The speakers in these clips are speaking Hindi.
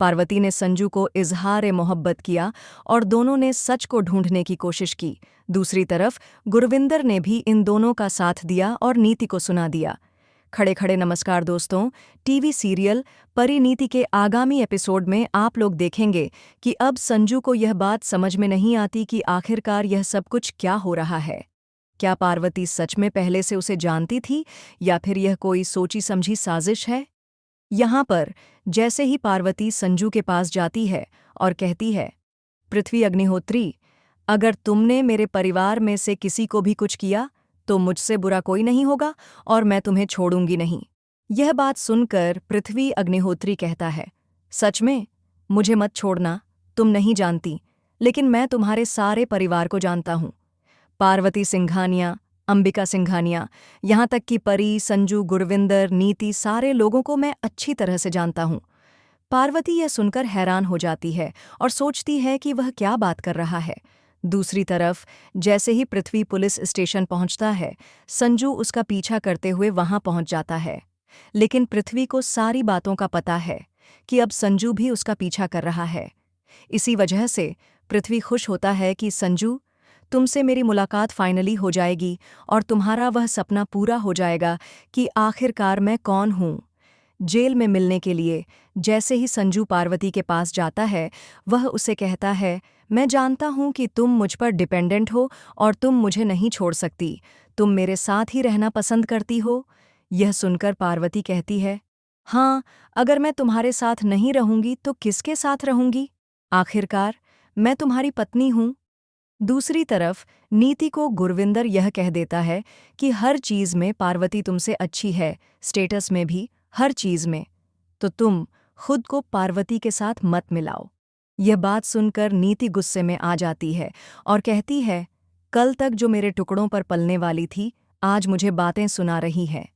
पार्वती ने संजू को इजहार-ए-मोहब्बत किया और दोनों ने सच को ढूंढने की कोशिश की। दूसरी तरफ गुरविंदर ने भी इन दोनों का साथ दिया और नीति को सुना दिया। खड़े खड़े नमस्कार दोस्तों। टीवी सीरियल परिणीति के आगामी एपिसोड में आप लोग देखेंगे कि अब संजू को यह बात समझ में नहीं आती कि आखिरकार यह सब कुछ क्या हो रहा है। क्या पार्वती सच में पहले से उसे जानती थी या फिर यह कोई सोची समझी साजिश है? यहाँ पर जैसे ही पार्वती संजू के पास जाती है और कहती है, पृथ्वी अग्निहोत्री, अगर तुमने मेरे परिवार में से किसी को भी कुछ किया तो मुझसे बुरा कोई नहीं होगा और मैं तुम्हें छोड़ूंगी नहीं। यह बात सुनकर पृथ्वी अग्निहोत्री कहता है, सच में? मुझे मत छोड़ना, तुम नहीं जानती, लेकिन मैं तुम्हारे सारे परिवार को जानता हूँ। पार्वती सिंघानिया, अंबिका सिंघानिया, यहाँ तक कि परी, संजू, गुरविंदर, नीति, सारे लोगों को मैं अच्छी तरह से जानता हूँ। पार्वती यह सुनकर हैरान हो जाती है और सोचती है कि वह क्या बात कर रहा है। दूसरी तरफ जैसे ही पृथ्वी पुलिस स्टेशन पहुंचता है, संजू उसका पीछा करते हुए वहां पहुंच जाता है। लेकिन पृथ्वी को सारी बातों का पता है कि अब संजू भी उसका पीछा कर रहा है। इसी वजह से पृथ्वी खुश होता है कि संजू, तुमसे मेरी मुलाकात फाइनली हो जाएगी और तुम्हारा वह सपना पूरा हो जाएगा कि आखिरकार मैं कौन हूँ। जेल में मिलने के लिए जैसे ही संजू पार्वती के पास जाता है, वह उसे कहता है, मैं जानता हूँ कि तुम मुझ पर डिपेंडेंट हो और तुम मुझे नहीं छोड़ सकती, तुम मेरे साथ ही रहना पसंद करती हो। यह सुनकर पार्वती कहती है, हाँ, अगर मैं तुम्हारे साथ नहीं रहूंगी तो किसके साथ रहूंगी? आखिरकार मैं तुम्हारी पत्नी हूँ। दूसरी तरफ नीति को गुरविंदर यह कह देता है कि हर चीज़ में पार्वती तुमसे अच्छी है, स्टेटस में भी, हर चीज़ में, तो तुम खुद को पार्वती के साथ मत मिलाओ। यह बात सुनकर नीति गुस्से में आ जाती है और कहती है, कल तक जो मेरे टुकड़ों पर पलने वाली थी, आज मुझे बातें सुना रही है।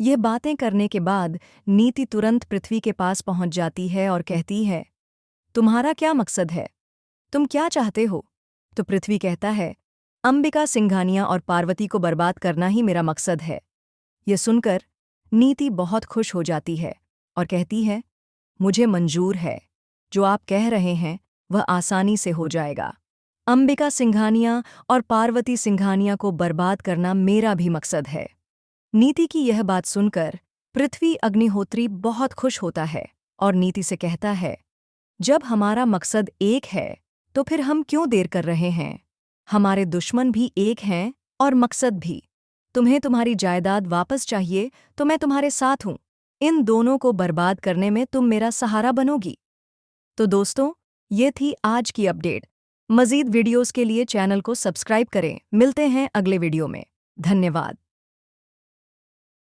यह बातें करने के बाद नीति तुरंत पृथ्वी के पास पहुंच जाती है और कहती है, तुम्हारा क्या मकसद है? तुम क्या चाहते हो? तो पृथ्वी कहता है, अंबिका सिंघानिया और पार्वती को बर्बाद करना ही मेरा मकसद है। यह सुनकर नीति बहुत खुश हो जाती है और कहती है, मुझे मंजूर है, जो आप कह रहे हैं वह आसानी से हो जाएगा। अंबिका सिंघानिया और पार्वती सिंघानिया को बर्बाद करना मेरा भी मकसद है। नीति की यह बात सुनकर पृथ्वी अग्निहोत्री बहुत खुश होता है और नीति से कहता है, जब हमारा मकसद एक है तो फिर हम क्यों देर कर रहे हैं? हमारे दुश्मन भी एक हैं और मकसद भी। तुम्हें तुम्हारी जायदाद वापस चाहिए तो मैं तुम्हारे साथ हूँ। इन दोनों को बर्बाद करने में तुम मेरा सहारा बनोगी। तो दोस्तों, ये थी आज की अपडेट। मज़ीद वीडियोस के लिए चैनल को सब्सक्राइब करें। मिलते हैं अगले वीडियो में। धन्यवाद।